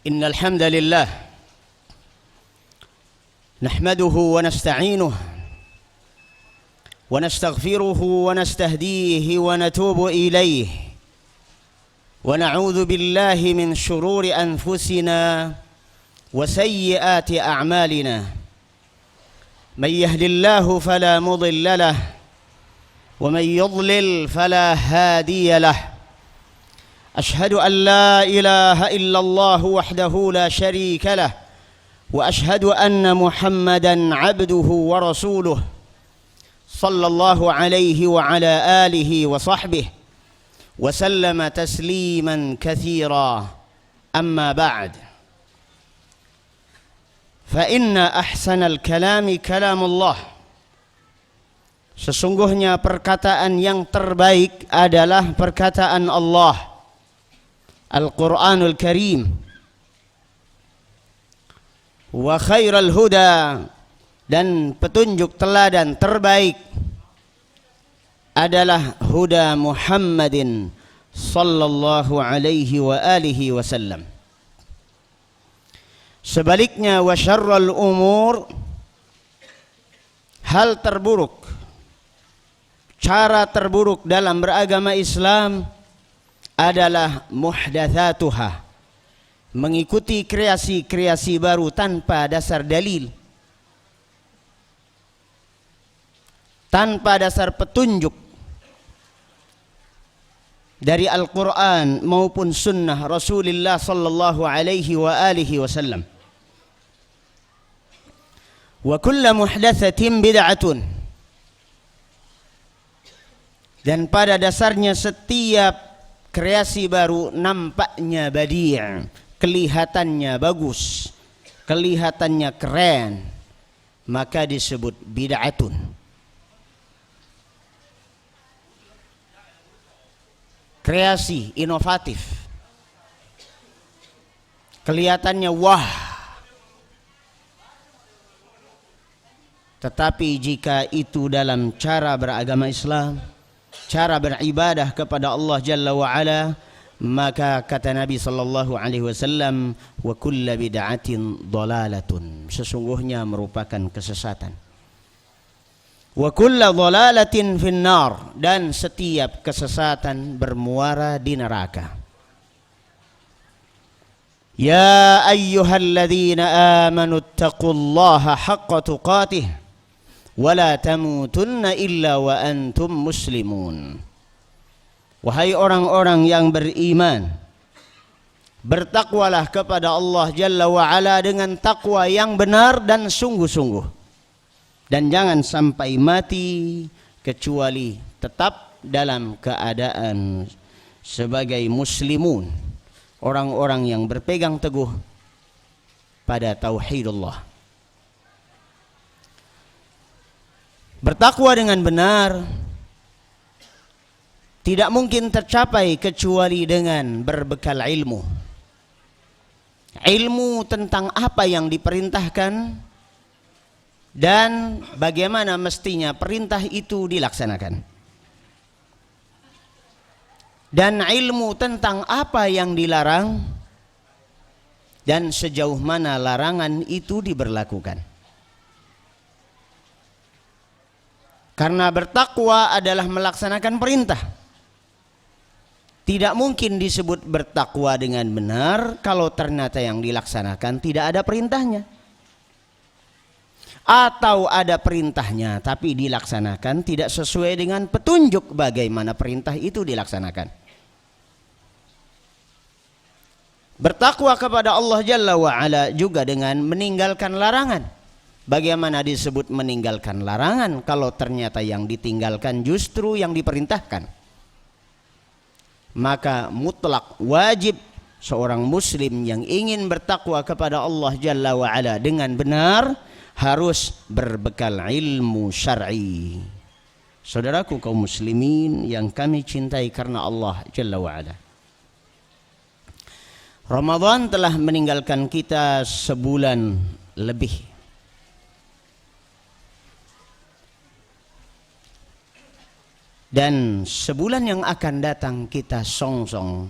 إن الحمد لله نحمده ونستعينه ونستغفره ونستهديه ونتوب إليه ونعوذ بالله من شرور أنفسنا وسيئات أعمالنا من يهد الله فلا مضل له ومن يضلل فلا هادي له أشهد أن لا إله إلا الله وحده لا شريك له وأشهد أن محمدا عبده ورسوله صلى الله عليه وعلى آله وصحبه وسلم تسليما كثيرا أما بعد فإن أحسن الكلام كلام الله. Sesungguhnya perkataan yang terbaik adalah perkataan Allah, Al-Quranul Karim. Wa khairal huda, dan petunjuk teladan terbaik adalah huda Muhammadin sallallahu alaihi wa alihi wasallam. Sebaliknya, wa syarrul umur, hal terburuk, cara terburuk dalam beragama Islam adalah muhdatsatuha, mengikuti kreasi-kreasi baru tanpa dasar dalil, tanpa dasar petunjuk dari Al-Quran maupun sunnah Rasulullah sallallahu alaihi wa alihi wasallam. Wa kullu muhdatsatin bid'atun, dan pada dasarnya setiap kreasi baru nampaknya badi', kelihatannya bagus, kelihatannya keren, maka disebut bid'atun. Kreasi inovatif, kelihatannya wah. Tetapi jika itu dalam cara beragama Islam, cara beribadah kepada Allah Jalla wa Ala, maka kata Nabi sallallahu alaihi wasallam, wa kullu bid'atin dhalalatun, sesungguhnya merupakan kesesatan. Wa kullu dhalalatin finnar, dan setiap kesesatan bermuara di neraka. Ya ayyuhalladzina amanu taqullaha haqqa tuqatih wala tamutunna illa wa antum muslimun. Wahai orang-orang yang beriman, bertakwalah kepada Allah Jalla wa Ala dengan takwa yang benar dan sungguh-sungguh, dan jangan sampai mati kecuali tetap dalam keadaan sebagai muslimun, orang-orang yang berpegang teguh pada tauhidullah. Bertakwa dengan benar tidak mungkin tercapai kecuali dengan berbekal ilmu. Ilmu tentang apa yang diperintahkan dan bagaimana mestinya perintah itu dilaksanakan. Dan ilmu tentang apa yang dilarang dan sejauh mana larangan itu diberlakukan. Karena bertakwa adalah melaksanakan perintah. Tidak mungkin disebut bertakwa dengan benar kalau ternyata yang dilaksanakan tidak ada perintahnya. Atau ada perintahnya tapi dilaksanakan tidak sesuai dengan petunjuk bagaimana perintah itu dilaksanakan. Bertakwa kepada Allah Jalla wa Ala juga dengan meninggalkan larangan. Bagaimana disebut meninggalkan larangan kalau ternyata yang ditinggalkan justru yang diperintahkan? Maka mutlak wajib seorang muslim yang ingin bertakwa kepada Allah Jalla wa Ala dengan benar harus berbekal ilmu syar'i. Saudaraku kaum muslimin yang kami cintai karena Allah Jalla wa Ala, Ramadan telah meninggalkan kita sebulan lebih. Dan sebulan yang akan datang kita songsong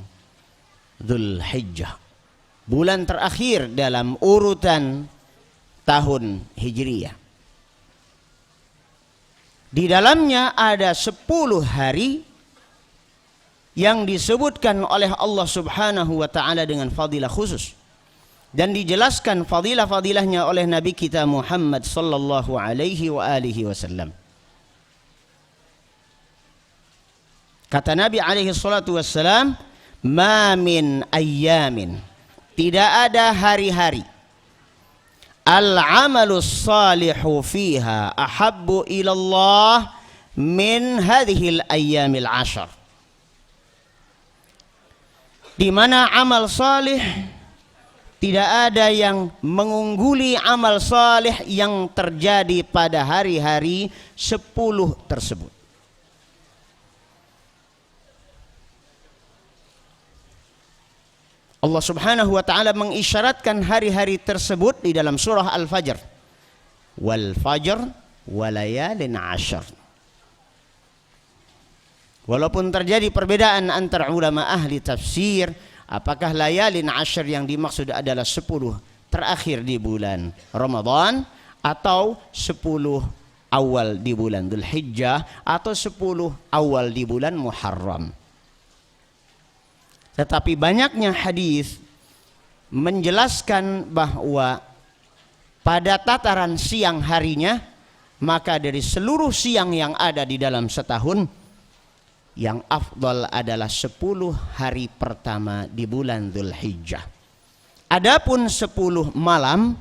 Dzulhijjah. bulan terakhir dalam urutan tahun Hijriyah. Di dalamnya ada 10 hari yang disebutkan oleh Allah Subhanahu wa taala dengan fadilah khusus, dan dijelaskan fadilah-fadilahnya oleh Nabi kita Muhammad sallallahu alaihi wa alihi wasallam. Kata Nabi alaihi salatu wassalam, "Ma min ayyamin", tidak ada hari-hari, "al-amalus salihu fiha ahabbu ilallah min hadhil ayyamil ashar", di mana amal salih tidak ada yang mengungguli amal salih yang terjadi pada hari-hari 10 tersebut. Allah Subhanahu wa taala mengisyaratkan hari-hari tersebut di dalam surah Al-Fajr. Wal fajr walayalin ashar. Walaupun terjadi perbedaan antara ulama ahli tafsir, apakah layalin ashar yang dimaksud adalah 10 terakhir di bulan Ramadan, atau 10 awal di bulan Dzulhijjah, atau 10 awal di bulan Muharram. Tetapi banyaknya hadis menjelaskan bahwa pada tataran siang harinya, maka dari seluruh siang yang ada di dalam setahun, yang afdal adalah 10 hari pertama di bulan Dzulhijjah. Adapun 10 malam,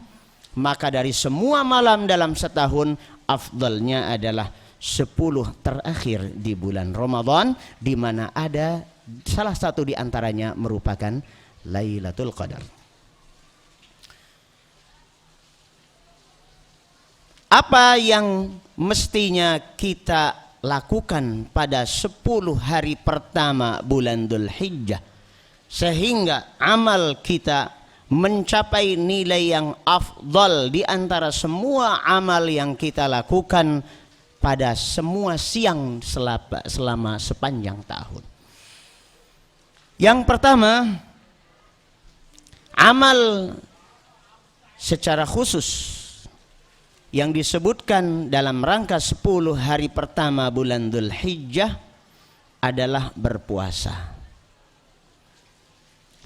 maka dari semua malam dalam setahun, afdalnya adalah 10 terakhir di bulan Ramadan, di mana ada salah satu di antaranya merupakan Lailatul Qadar. Apa yang mestinya kita lakukan pada 10 hari pertama bulan Dzulhijjah sehingga amal kita mencapai nilai yang afdal di antara semua amal yang kita lakukan pada semua siang selama sepanjang tahun? Yang pertama, amal secara khusus yang disebutkan dalam rangka 10 hari pertama bulan Dzulhijjah adalah berpuasa.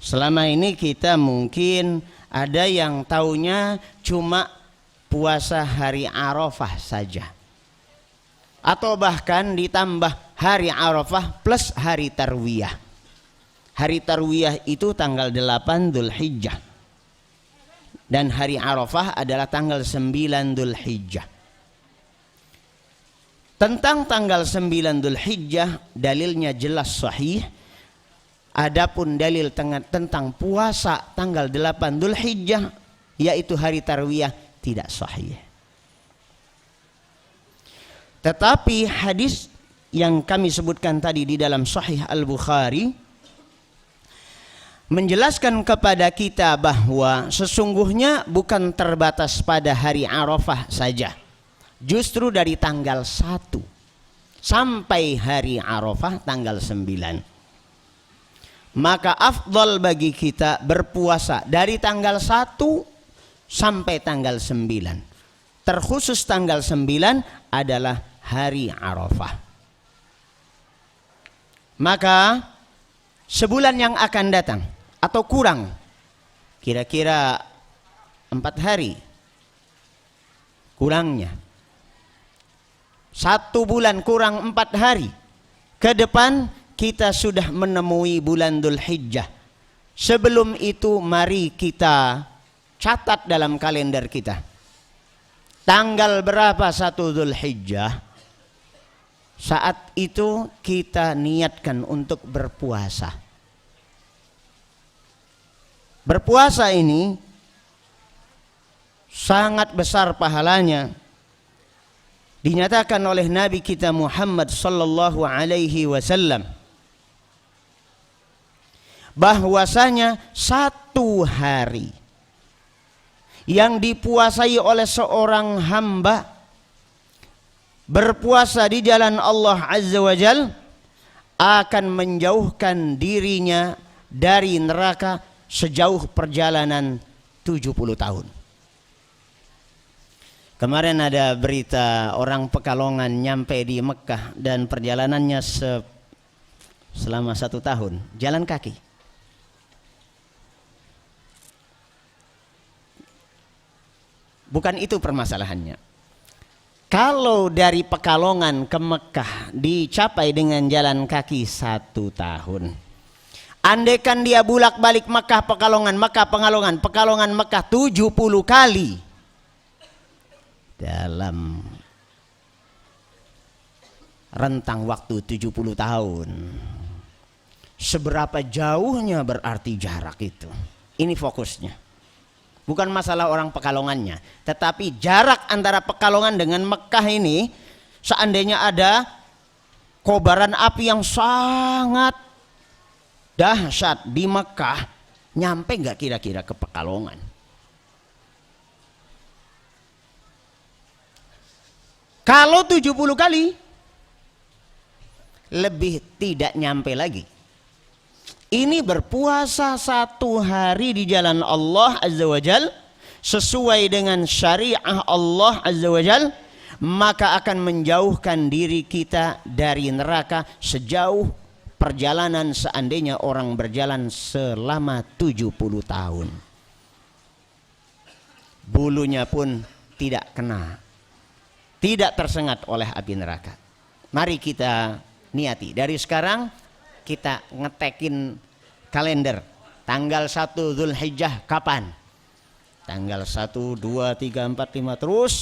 Selama ini kita mungkin ada yang taunya cuma puasa hari Arafah saja, atau bahkan ditambah hari Arafah plus hari Tarwiyah. Hari Tarwiyah itu tanggal 8 Dzulhijjah, dan hari Arafah adalah tanggal 9 Dzulhijjah. Tentang tanggal 9 Dzulhijjah dalilnya jelas sahih. Adapun dalil tentang puasa tanggal 8 Dzulhijjah, yaitu hari Tarwiyah, tidak sahih. Tetapi hadis yang kami sebutkan tadi di dalam Sahih Al-Bukhari menjelaskan kepada kita bahwa sesungguhnya bukan terbatas pada hari Arafah saja. Justru dari tanggal 1 sampai hari Arafah tanggal 9. Maka afdal bagi kita berpuasa dari tanggal 1 sampai tanggal 9. Terkhusus tanggal 9 adalah hari Arafah. Maka sebulan yang akan datang atau kurang, kira-kira 4 hari kurangnya, 1 bulan kurang 4 hari ke depan kita sudah menemui bulan Dzulhijjah. Sebelum itu mari kita catat dalam kalender kita, tanggal berapa 1 Dzulhijjah. Saat itu kita niatkan untuk berpuasa. Berpuasa ini sangat besar pahalanya. Dinyatakan oleh Nabi kita Muhammad sallallahu alaihi wasallam bahwasanya 1 hari yang dipuasai oleh seorang hamba berpuasa di jalan Allah Azza wa Jalla akan menjauhkan dirinya dari neraka sejauh perjalanan 70 tahun. Kemarin ada berita orang Pekalongan nyampe di Mekah dan perjalanannya selama 1 tahun jalan kaki. Bukan itu permasalahannya. Kalau dari Pekalongan ke Mekah dicapai dengan jalan kaki 1 tahun. Andaikan dia bolak-balik Mekah Pekalongan, Mekah Pekalongan, Pekalongan Mekah 70 kali dalam rentang waktu 70 tahun. Seberapa jauhnya berarti jarak itu? Ini fokusnya. Bukan masalah orang Pekalongannya, tetapi jarak antara Pekalongan dengan Mekah ini, seandainya ada kobaran api yang sangat dahsyat di Mekah, nyampe nggak kira-kira ke Pekalongan? Kalau 70 kali, lebih tidak nyampe lagi. Ini berpuasa 1 hari di jalan Allah Azza wa Jal sesuai dengan syariah Allah Azza wa Jal, maka akan menjauhkan diri kita dari neraka sejauh perjalanan seandainya orang berjalan selama 70 tahun. Bulunya pun tidak kena, tidak tersengat oleh api neraka. Mari kita niati dari sekarang, kita ngetekin kalender tanggal 1 Zulhijjah kapan? Tanggal 1, 2, 3, 4, 5 terus.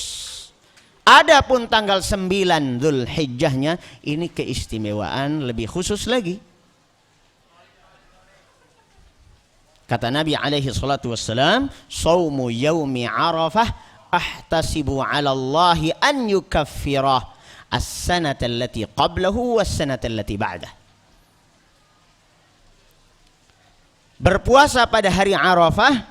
Adapun tanggal 9 Zulhijjahnya ini keistimewaan lebih khusus lagi. Kata Nabi alaihi salatu wassalam, "Shaumu yaumi Arafah ahtasibu 'ala Allahi an yukaffirah as-sanata allati qablahu was-sanata allati ba'dah." Berpuasa pada hari Arafah,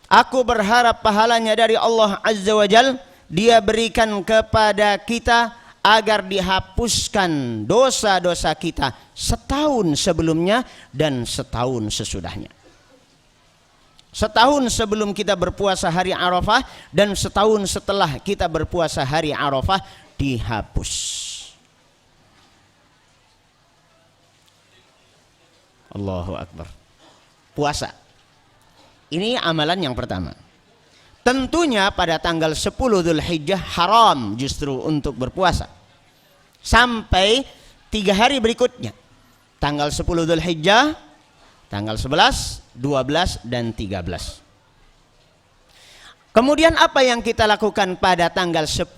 aku berharap pahalanya dari Allah Azza wa Jal Dia berikan kepada kita agar dihapuskan dosa-dosa kita setahun sebelumnya dan setahun sesudahnya. Setahun sebelum kita berpuasa hari Arafah dan setahun setelah kita berpuasa hari Arafah dihapus. Allahu Akbar. Puasa. Ini amalan yang pertama. Tentunya pada tanggal 10 Dzulhijjah haram justru untuk berpuasa. Sampai 3 hari berikutnya. Tanggal 10 Dzulhijjah, tanggal 11, 12 dan 13. Kemudian apa yang kita lakukan pada tanggal 10,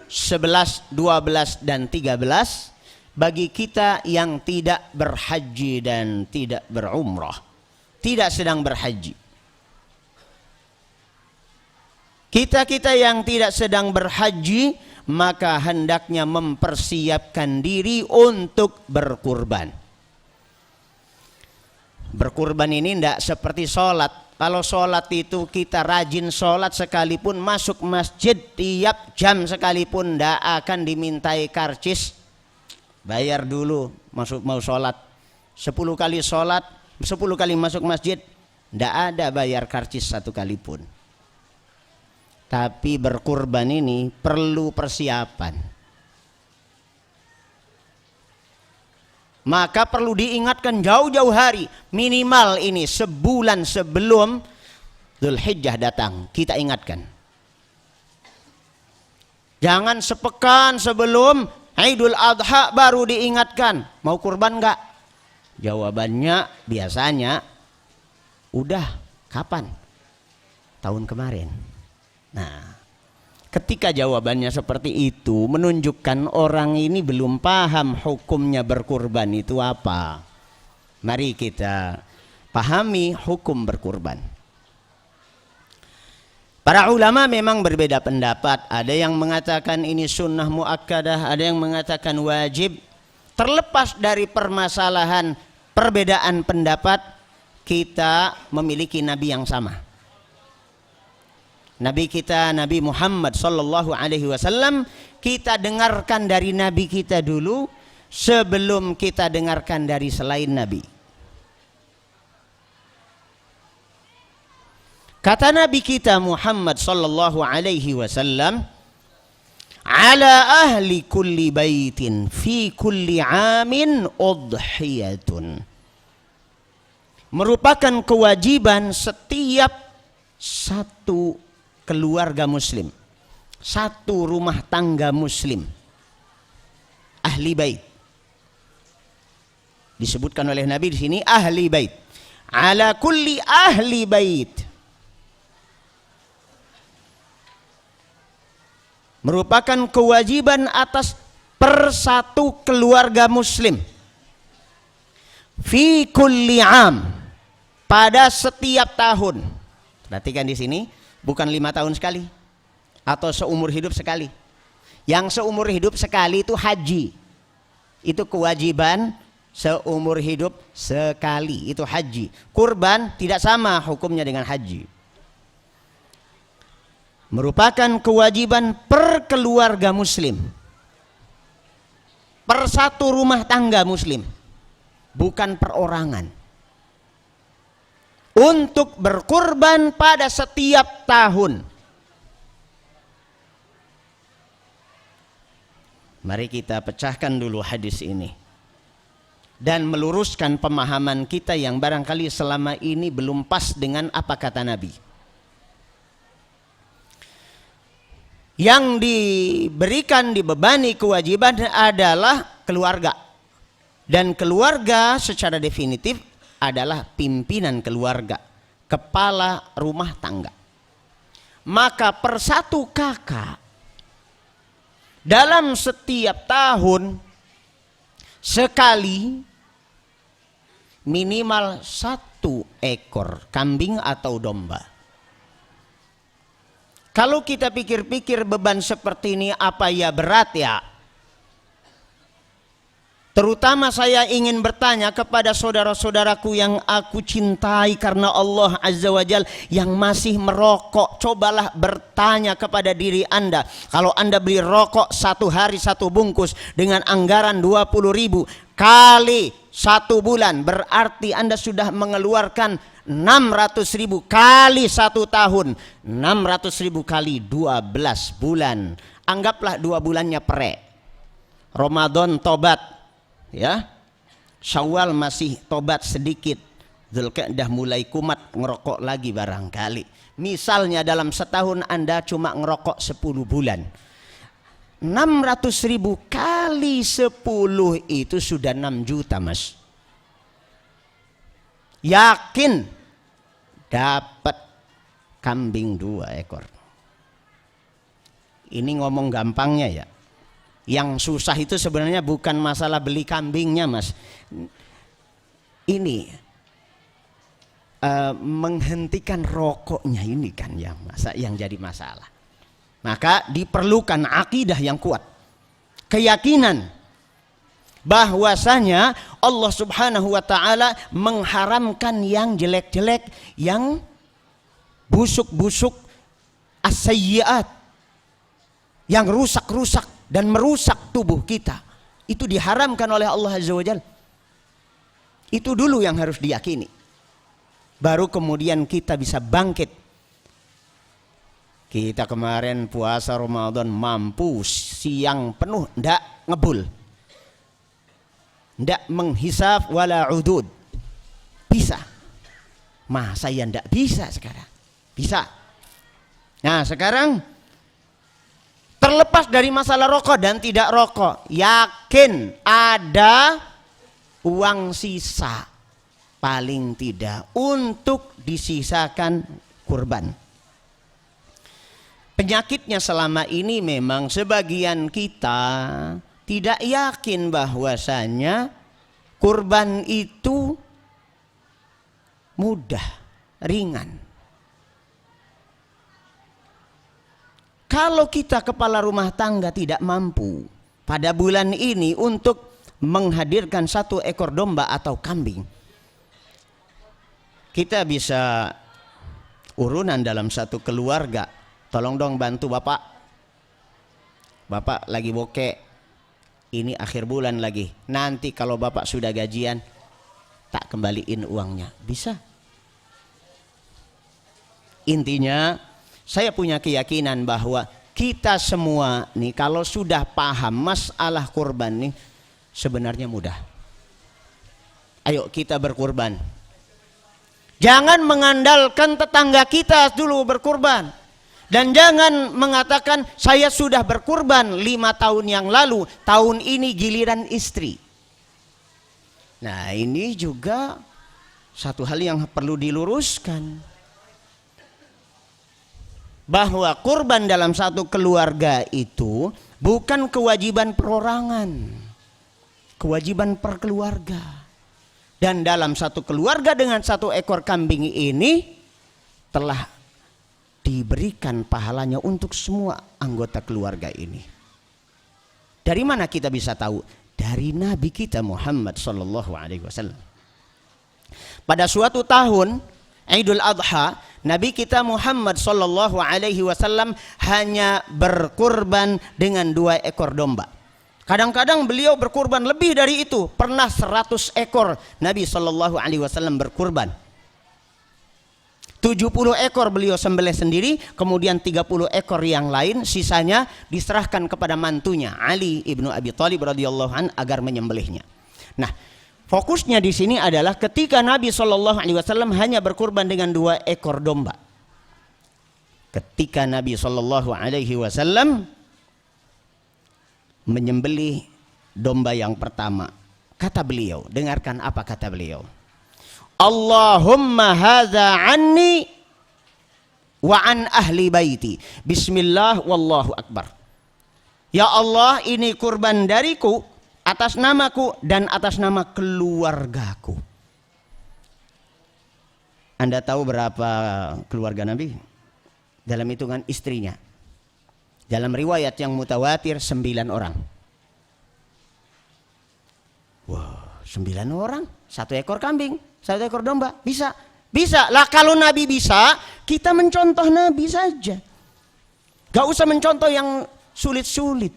11, 12 dan 13 bagi kita yang tidak berhaji dan tidak berumrah, tidak sedang berhaji? Kita yang tidak sedang berhaji maka hendaknya mempersiapkan diri untuk berkurban. Berkurban ini tidak seperti sholat. Kalau sholat itu kita rajin sholat sekalipun, masuk masjid tiap jam sekalipun tidak akan dimintai karcis. Bayar dulu mau sholat. 10 kali sholat, 10 kali masuk masjid, tidak ada bayar karcis 1 kali pun. Tapi berkurban ini perlu persiapan. Maka perlu diingatkan jauh-jauh hari, minimal ini sebulan sebelum Dzulhijjah datang, kita ingatkan. Jangan sepekan sebelum Idul Adha baru diingatkan, mau kurban enggak? Jawabannya biasanya udah, kapan? Tahun kemarin. Nah, ketika jawabannya seperti itu menunjukkan orang ini belum paham hukumnya berkurban itu apa. Mari kita pahami hukum berkurban. Para ulama memang berbeda pendapat. Ada yang mengatakan ini sunnah muakkadah, ada yang mengatakan wajib. Terlepas dari permasalahan perbedaan pendapat, kita memiliki nabi yang sama. Nabi kita, Nabi Muhammad sallallahu alaihi wasallam, kita dengarkan dari nabi kita dulu sebelum kita dengarkan dari selain nabi. Kata Nabi kita Muhammad sallallahu alaihi wasallam, ala ahli kulli baitin fi kulli amin udhiyatun. Merupakan kewajiban setiap satu keluarga muslim, satu rumah tangga muslim, ahli bait. Disebutkan oleh Nabi di sini ahli bait. Ala kulli ahli bait. Merupakan kewajiban atas per satu keluarga muslim. Fi kulli am, pada setiap tahun. Perhatikan di sini, bukan 5 tahun sekali atau seumur hidup sekali. Yang seumur hidup sekali itu haji. Itu kewajiban seumur hidup sekali, itu haji. Kurban tidak sama hukumnya dengan haji. Merupakan kewajiban per keluarga muslim, per satu rumah tangga muslim, bukan perorangan, untuk berkurban pada setiap tahun. Mari kita pecahkan dulu hadis ini dan meluruskan pemahaman kita yang barangkali selama ini belum pas dengan apa kata Nabi. Yang diberikan, dibebani kewajiban adalah keluarga. Dan keluarga secara definitif adalah pimpinan keluarga, kepala rumah tangga. Maka per satu kakak dalam setiap tahun sekali minimal 1 ekor kambing atau domba. Kalau kita pikir-pikir beban seperti ini apa ya berat ya? Terutama saya ingin bertanya kepada saudara-saudaraku yang aku cintai karena Allah Azza wa Jal yang masih merokok. Cobalah bertanya kepada diri Anda. Kalau Anda beli rokok 1 hari 1 bungkus dengan anggaran 20.000 kali 1 bulan, berarti Anda sudah mengeluarkan 600.000 kali 1 tahun. 600.000 kali 12 bulan. Anggaplah 2 bulannya pre. Ramadan tobat, ya. Syawal masih tobat sedikit. Dzulqa'dah mulai kumat ngerokok lagi barangkali. Misalnya dalam setahun Anda cuma ngerokok 10 bulan. 600.000 kali 10 itu sudah 6 juta mas. Yakin dapat kambing 2 ekor. Ini ngomong gampangnya ya. Yang susah itu sebenarnya bukan masalah beli kambingnya mas. Ini menghentikan rokoknya ini kan yang jadi masalah. Maka diperlukan akidah yang kuat, keyakinan bahwasanya Allah Subhanahu wa taala mengharamkan yang jelek-jelek, yang busuk-busuk, as-sayyi'at, yang rusak-rusak dan merusak tubuh kita. Itu diharamkan oleh Allah Azza wa Jalla. Itu dulu yang harus diyakini. Baru kemudian kita bisa bangkit. Kita kemarin puasa Ramadan mampu siang penuh ndak ngebul. Ndak menghisab wala udud. Bisa. Masa ya ndak bisa sekarang? Bisa. Nah sekarang terlepas dari masalah rokok dan tidak rokok, yakin ada uang sisa paling tidak untuk disisakan kurban. Penyakitnya selama ini memang sebagian kita tidak yakin bahwasanya kurban itu mudah, ringan. Kalau kita kepala rumah tangga tidak mampu pada bulan ini untuk menghadirkan 1 ekor domba atau kambing, kita bisa urunan dalam satu keluarga. Tolong dong bantu bapak. Bapak lagi bokek. Ini akhir bulan lagi. Nanti kalau bapak sudah gajian, tak kembaliin uangnya. Bisa. Intinya saya punya keyakinan bahwa kita semua nih kalau sudah paham masalah kurban nih sebenarnya mudah. Ayo kita berkurban. Jangan mengandalkan tetangga kita dulu berkurban. Dan jangan mengatakan saya sudah berkurban 5 tahun yang lalu, tahun ini giliran istri. Nah ini juga satu hal yang perlu diluruskan. Bahwa kurban dalam satu keluarga itu bukan kewajiban perorangan. Kewajiban per keluarga. Dan dalam satu keluarga dengan 1 ekor kambing ini telah diberikan pahalanya untuk semua anggota keluarga ini. Dari mana kita bisa tahu? Dari Nabi kita Muhammad sallallahu alaihi wasallam. Pada suatu tahun Idul Adha, Nabi kita Muhammad sallallahu alaihi wasallam hanya berkurban dengan 2 ekor domba. Kadang-kadang beliau berkurban lebih dari itu. Pernah 100 ekor Nabi sallallahu alaihi wasallam berkurban. 70 ekor beliau sembelih sendiri, kemudian 30 ekor yang lain sisanya diserahkan kepada mantunya Ali ibnu Abi Thalib radhiyallahu an agar menyembelihnya. Nah, fokusnya di sini adalah ketika Nabi sallallahu alaihi wasallam hanya berkurban dengan 2 ekor domba. Ketika Nabi sallallahu alaihi wasallam menyembelih domba yang pertama, kata beliau, dengarkan apa kata beliau. Allahumma hadza anni wa an ahli baiti. Bismillah wallahu akbar. Ya Allah, ini kurban dariku atas namaku dan atas nama keluargaku. Anda tahu berapa keluarga Nabi? Dalam hitungan istrinya. Dalam riwayat yang mutawatir 9 orang. Wah, 9 orang, 1 ekor kambing, 1 ekor domba, bisa. Bisa lah, kalau Nabi bisa, kita mencontoh Nabi saja. Gak usah mencontoh yang sulit-sulit.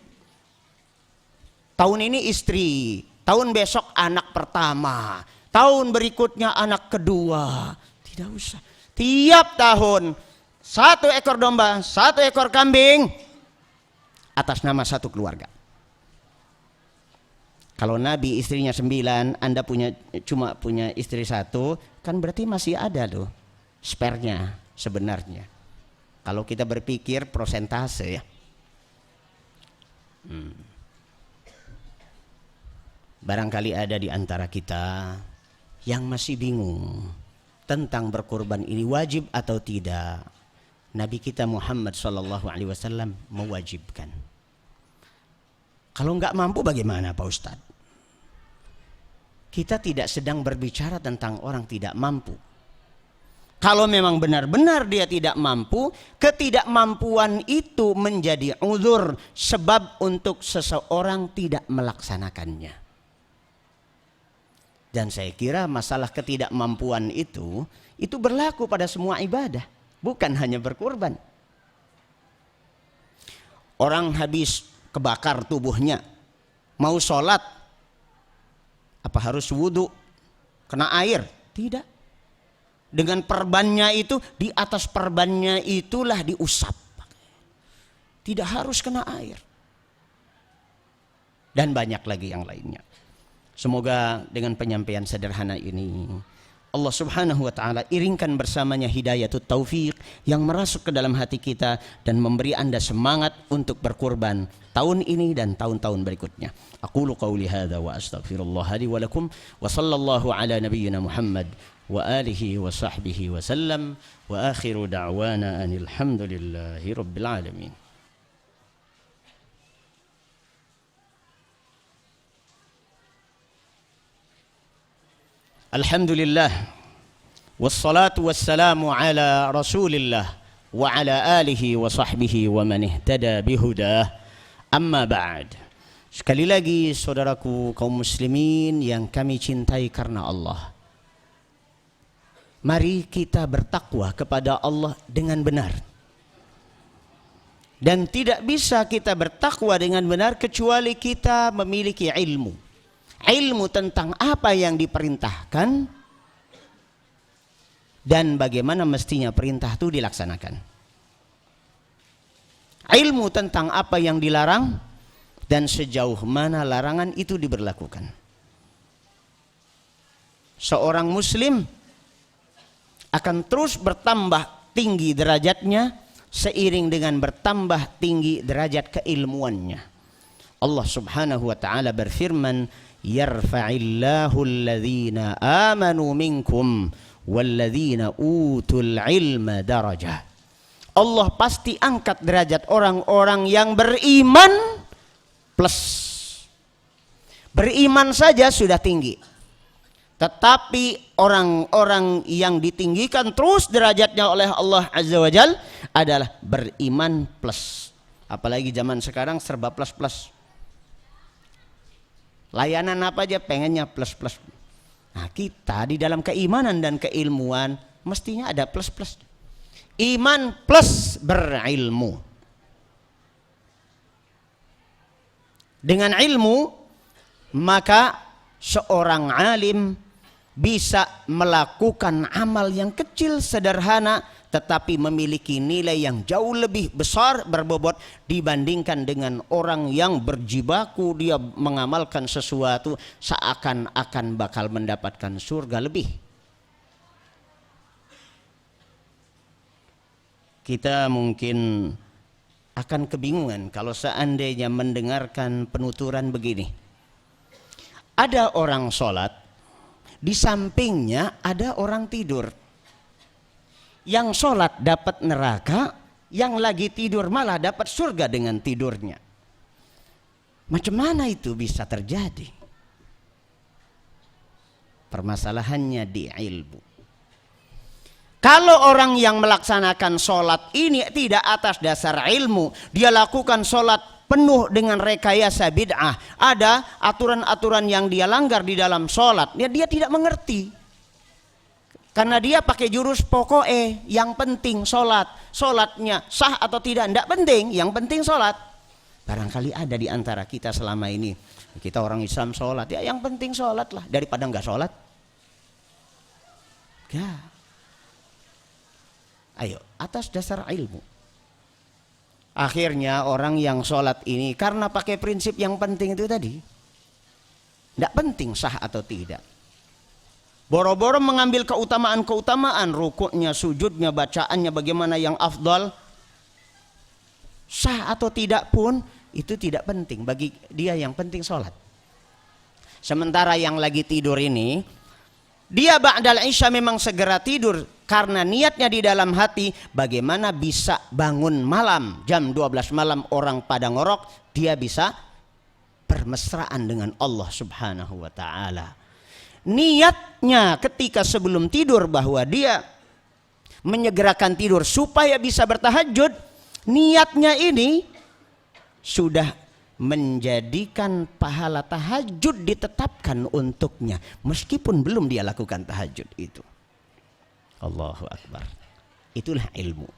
Tahun ini istri, tahun besok anak pertama, tahun berikutnya anak kedua. Tidak usah. Tiap tahun 1 ekor domba, 1 ekor kambing atas nama 1 keluarga. Kalau Nabi istrinya 9, Anda cuma punya istri 1, kan berarti masih ada loh spare-nya sebenarnya. Kalau kita berpikir prosentase ya. Barangkali ada di antara kita yang masih bingung tentang berkorban ini wajib atau tidak. Nabi kita Muhammad sallallahu alaihi wasallam mewajibkan. Kalau enggak mampu bagaimana Pak Ustadz? Kita tidak sedang berbicara tentang orang tidak mampu. Kalau memang benar-benar dia tidak mampu, ketidakmampuan itu menjadi uzur sebab untuk seseorang tidak melaksanakannya. Dan saya kira masalah ketidakmampuan itu berlaku pada semua ibadah, bukan hanya berkurban. Orang habis kebakar tubuhnya, mau sholat, apa harus wudhu, kena air? Tidak. Dengan perbannya itu, di atas perbannya itulah diusap. Tidak harus kena air. Dan banyak lagi yang lainnya. Semoga dengan penyampaian sederhana ini, Allah subhanahu wa ta'ala iringkan bersamanya hidayatut taufiq yang merasuk ke dalam hati kita dan memberi Anda semangat untuk berkurban tahun ini dan tahun-tahun berikutnya. Aqulu qawli hadza wa astaghfirullah li wa lakum wa sallallahu ala nabiyyina Muhammad wa alihi wa sahbihi wa sallam wa akhiru da'wana anil hamdulillahi rabbil alamin. Alhamdulillah wassalatu wassalamu ala rasulillah wa ala alihi wa sahbihi wa man ihtada bihudah amma ba'd. Sekali lagi saudaraku kaum muslimin yang kami cintai karena Allah, mari kita bertakwa kepada Allah dengan benar. Dan tidak bisa kita bertakwa dengan benar kecuali kita memiliki ilmu. Ilmu tentang apa yang diperintahkan dan bagaimana mestinya perintah itu dilaksanakan. Ilmu tentang apa yang dilarang dan sejauh mana larangan itu diberlakukan. Seorang muslim akan terus bertambah tinggi derajatnya seiring dengan bertambah tinggi derajat keilmuannya. Allah Subhanahu wa taala berfirman, "Yarfa'illahu alladhina amanu minkum walladzina utul ilma darajah." Allah pasti angkat derajat orang-orang yang beriman plus. Beriman saja sudah tinggi. Tetapi orang-orang yang ditinggikan terus derajatnya oleh Allah Azza wa Jal adalah beriman plus. Apalagi zaman sekarang serba plus-plus. Layanan apa aja pengennya plus-plus. Nah, kita di dalam keimanan dan keilmuan mestinya ada plus-plus. Iman plus berilmu. Dengan ilmu maka seorang alim bisa melakukan amal yang kecil sederhana tetapi memiliki nilai yang jauh lebih besar berbobot dibandingkan dengan orang yang berjibaku dia mengamalkan sesuatu seakan-akan bakal mendapatkan surga lebih. Kita mungkin akan kebingungan kalau seandainya mendengarkan penuturan begini. Ada orang sholat, di sampingnya ada orang tidur. Yang sholat dapat neraka, yang lagi tidur malah dapat surga dengan tidurnya. Macam mana itu bisa terjadi? Permasalahannya di ilmu. Kalau orang yang melaksanakan sholat ini tidak atas dasar ilmu, dia lakukan sholat penuh dengan rekayasa bid'ah, ada aturan-aturan yang dia langgar di dalam sholat, dia tidak mengerti. Karena dia pakai jurus pokoknya, yang penting sholat, sholatnya sah atau tidak penting, yang penting sholat. Barangkali ada di antara kita selama ini, kita orang Islam sholat, ya yang penting sholat lah, daripada nggak sholat. Ya. Ayo, atas dasar ilmu. Akhirnya orang yang sholat ini karena pakai prinsip yang penting itu tadi, tidak penting sah atau tidak. Boro-boro mengambil keutamaan-keutamaan, rukuknya, sujudnya, bacaannya, bagaimana yang afdal, sah atau tidak pun itu tidak penting bagi dia, yang penting sholat. Sementara yang lagi tidur ini, dia ba'dal isya memang segera tidur karena niatnya di dalam hati bagaimana bisa bangun malam jam 12 malam orang pada ngorok, dia bisa bermesraan dengan Allah Subhanahu wa taala. Niatnya ketika sebelum tidur bahwa dia menyegerakan tidur supaya bisa bertahajud, niatnya ini sudah menjadikan pahala tahajud ditetapkan untuknya meskipun belum dia lakukan tahajud itu. Allahu Akbar. Itulah ilmu.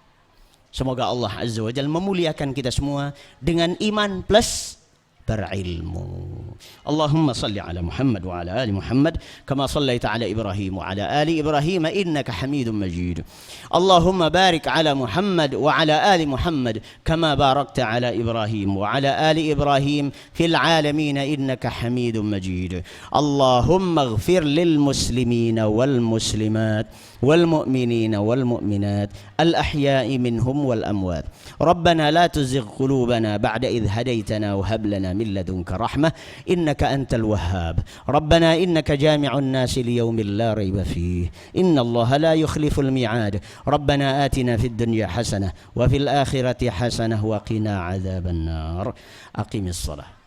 Semoga Allah Azza wa Jalla memuliakan kita semua dengan iman plus berilmu. Allahumma salli ala Muhammad wa ala ali Muhammad kama sallaita ala Ibrahim wa ala ali Ibrahim innaka Hamidum Majid. Allahumma barik ala Muhammad wa ala ali Muhammad kama barakta ala Ibrahim wa ala ali Ibrahim fil alamin innaka Hamidum Majid. Allahumma ighfir lil muslimina wal muslimat والمؤمنين والمؤمنات الأحياء منهم والأموات ربنا لا تزغ قلوبنا بعد إذ هديتنا وهب لنا من لدنك رحمة إنك أنت الوهاب ربنا إنك جامع الناس ليوم لا ريب فيه إن الله لا يخلف الميعاد ربنا آتنا في الدنيا حسنة وفي الآخرة حسنة وقنا عذاب النار أقم الصلاة.